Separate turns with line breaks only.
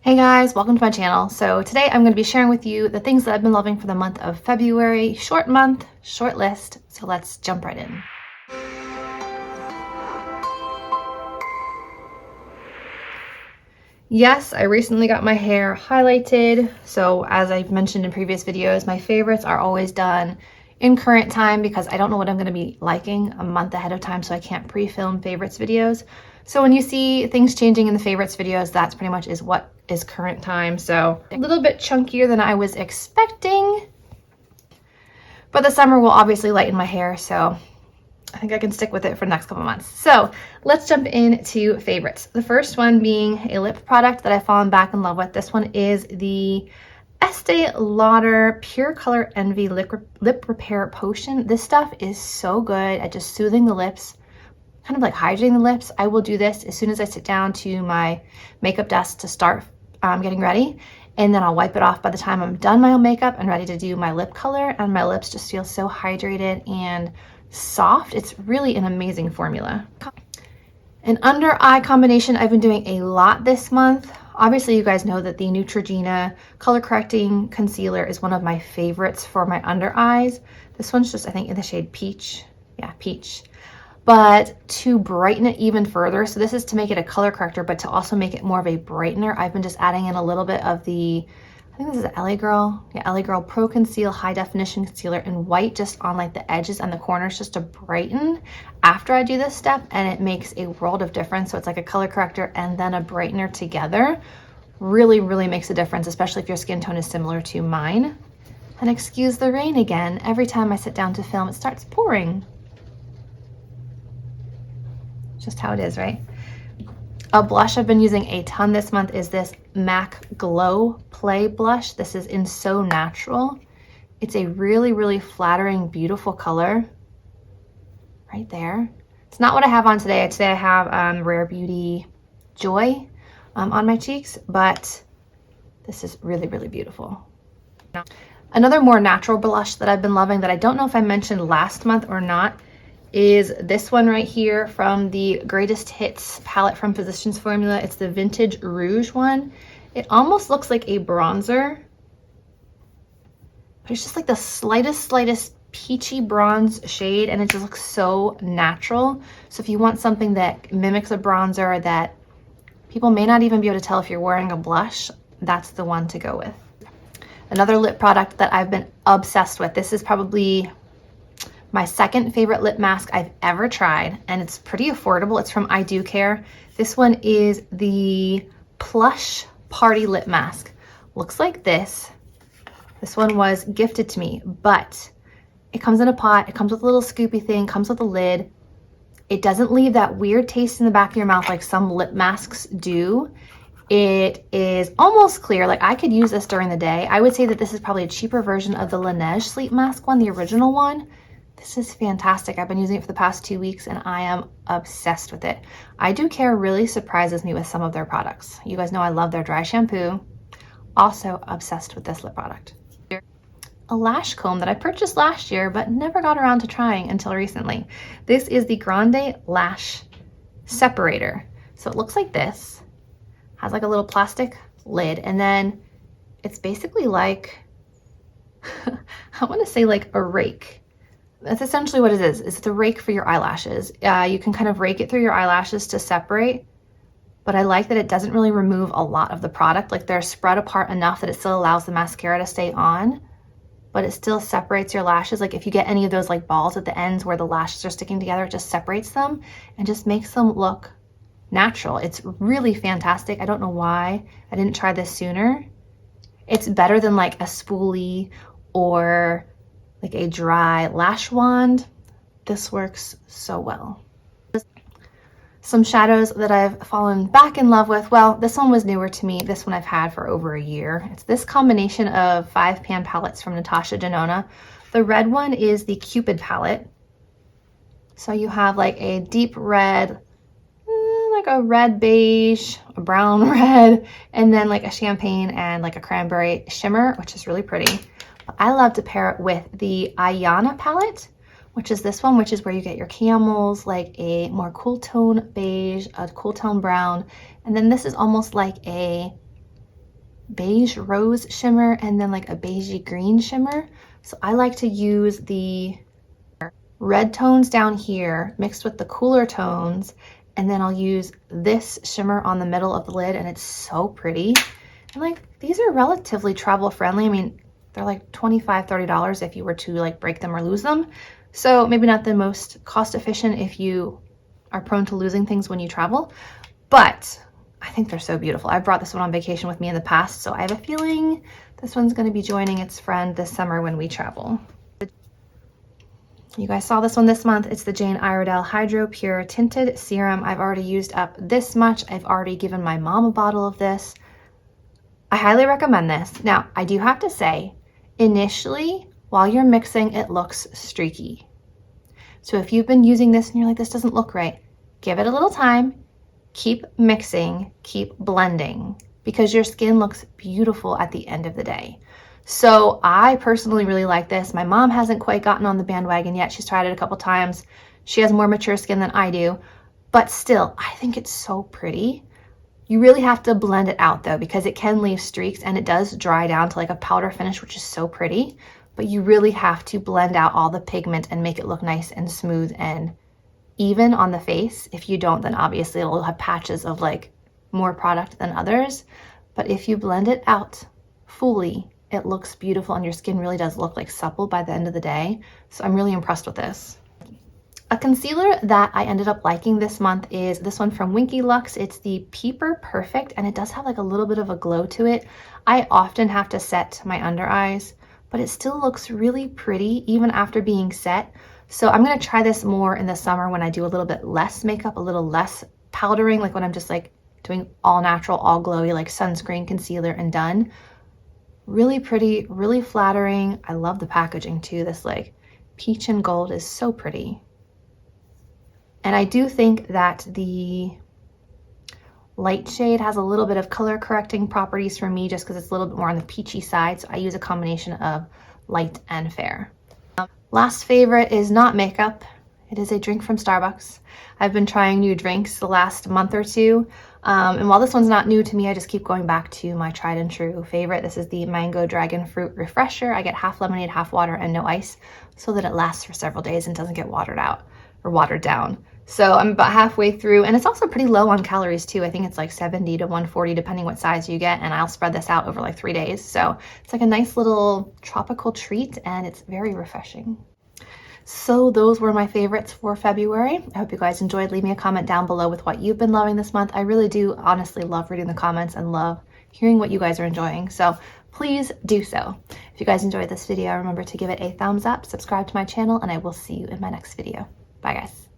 Hey guys, welcome to my channel. So today I'm going to be sharing with you the things that I've been loving for the month of February. Short month, short list, so let's jump right in. Yes, I recently got my hair highlighted. So as I've mentioned in previous videos, my favorites are always done in current time because I don't know what I'm going to be liking a month ahead of time, so I can't pre-film favorites videos. So when you see things changing in the favorites videos, that's pretty much is what is current time. So a little bit chunkier than I was expecting, but the summer will obviously lighten my hair, so I think I can stick with it for the next couple months. So let's jump into favorites. The first one being a lip product that I've fallen back in love with. This one is the Estee Lauder Pure Color Envy Lip Repair Potion. This stuff is so good at just soothing the lips, kind of like hydrating the lips. I will do this as soon as I sit down to my makeup desk to start getting ready, and then I'll wipe it off by the time I'm done my own makeup and ready to do my lip color, and my lips just feel so hydrated and soft. It's really an amazing formula. An under eye combination I've been doing a lot this month. Obviously you guys know that the Neutrogena color correcting concealer is one of my favorites for my under eyes. This one's just, I think, in the shade Peach. Yeah, Peach. But to brighten it even further, so this is to make it a color corrector, but to also make it more of a brightener, I've been just adding in a little bit of the, I think this is LA Girl. Yeah, LA Girl Pro Conceal High Definition Concealer in white, just on like the edges and the corners, just to brighten after I do this step, and it makes a world of difference. So it's like a color corrector and then a brightener together. Really, really makes a difference, especially if your skin tone is similar to mine. And excuse the rain again. Every time I sit down to film, it starts pouring. Just how it is, right? A blush I've been using a ton this month is this MAC Glow Play Blush. This is in So Natural. It's a really, really flattering, beautiful color. Right there. It's not what I have on today. Today I have Rare Beauty Joy on my cheeks, but this is really, really beautiful. Another more natural blush that I've been loving that I don't know if I mentioned last month or not is this one right here from the Greatest Hits palette from Physicians Formula. It's the Vintage Rouge one. It almost looks like a bronzer, but it's just like the slightest peachy bronze shade, and it just looks so natural. So if you want something that mimics a bronzer that people may not even be able to tell if you're wearing a blush, that's the one to go with. Another lip product that I've been obsessed with. This is probably my second favorite lip mask I've ever tried, and it's pretty affordable. It's from I Do Care. This one is the Plush Party Lip Mask. Looks like this. This one was gifted to me, but it comes in a pot. It comes with a little scoopy thing, comes with a lid. It doesn't leave that weird taste in the back of your mouth like some lip masks do. It is almost clear. Like, I could use this during the day. I would say that this is probably a cheaper version of the Laneige Sleep Mask one, the original one. This is fantastic. I've been using it for the past 2 weeks and I am obsessed with it. I Do Care really surprises me with some of their products. You guys know I love their dry shampoo. Also obsessed with this lip product. A lash comb that I purchased last year but never got around to trying until recently. This is the Grande Lash Separator. So it looks like this. Has like a little plastic lid, and then it's basically like, I want to say like a rake. That's essentially what it is. It's the rake for your eyelashes. You can kind of rake it through your eyelashes to separate, but I like that it doesn't really remove a lot of the product. Like, they're spread apart enough that it still allows the mascara to stay on, but it still separates your lashes. Like, if you get any of those like balls at the ends where the lashes are sticking together, it just separates them and just makes them look natural. It's really fantastic. I don't know why I didn't try this sooner. It's better than like a spoolie or like a dry lash wand. This works so well. Some shadows that I've fallen back in love with. Well, this one was newer to me. This one I've had for over a year. It's this combination of 5 pan palettes from Natasha Denona. The red one is the Cupid palette. So you have like a deep red, like a red beige, a brown red, and then like a champagne and like a cranberry shimmer, which is really pretty. I love to pair it with the Ayana palette, which is this one, which is where you get your camels, like a more cool tone beige, a cool tone brown, and then this is almost like a beige rose shimmer and then like a beigey green shimmer. So I like to use the red tones down here mixed with the cooler tones, and then I'll use this shimmer on the middle of the lid, and it's so pretty. And like, these are relatively travel friendly. I mean, they're like $25, $30 if you were to like break them or lose them. So maybe not the most cost efficient if you are prone to losing things when you travel, but I think they're so beautiful. I brought this one on vacation with me in the past, so I have a feeling this one's gonna be joining its friend this summer when we travel. You guys saw this one this month. It's the Jane Iredale Hydro Pure Tinted Serum. I've already used up this much. I've already given my mom a bottle of this. I highly recommend this. Now, I do have to say, initially, while you're mixing, it looks streaky. So if you've been using this and you're like, this doesn't look right, give it a little time, keep mixing, keep blending, because your skin looks beautiful at the end of the day. So I personally really like this. My mom hasn't quite gotten on the bandwagon yet. She's tried it a couple times. She has more mature skin than I do, but still, I think it's so pretty. You really have to blend it out though, because it can leave streaks and it does dry down to like a powder finish, which is so pretty, but you really have to blend out all the pigment and make it look nice and smooth and even on the face. If you don't, then obviously it'll have patches of like more product than others. But if you blend it out fully, it looks beautiful and your skin really does look like supple by the end of the day. So I'm really impressed with this. A concealer that I ended up liking this month is this one from Winky Lux. It's the Peeper Perfect, and it does have like a little bit of a glow to it. I often have to set my under eyes, but it still looks really pretty even after being set. So I'm gonna try this more in the summer when I do a little bit less makeup, a little less powdering, like when I'm just like doing all natural, all glowy, like sunscreen, concealer, and done. Really pretty, really flattering. I love the packaging too. This like peach and gold is so pretty. And I do think that the light shade has a little bit of color correcting properties for me just because it's a little bit more on the peachy side. So I use a combination of light and fair. Last favorite is not makeup. It is a drink from Starbucks. I've been trying new drinks the last month or two. And while this one's not new to me, I just keep going back to my tried and true favorite. This is the Mango Dragon Fruit Refresher. I get half lemonade, half water, and no ice so that it lasts for several days and doesn't get watered out or watered down. So I'm about halfway through, and it's also pretty low on calories too. I think it's like 70 to 140 depending what size you get, and I'll spread this out over like 3 days. So it's like a nice little tropical treat, and it's very refreshing. So those were my favorites for February. I hope you guys enjoyed. Leave me a comment down below with what you've been loving this month. I really do honestly love reading the comments and love hearing what you guys are enjoying. So please do so. If you guys enjoyed this video, remember to give it a thumbs up, subscribe to my channel, and I will see you in my next video. Bye guys.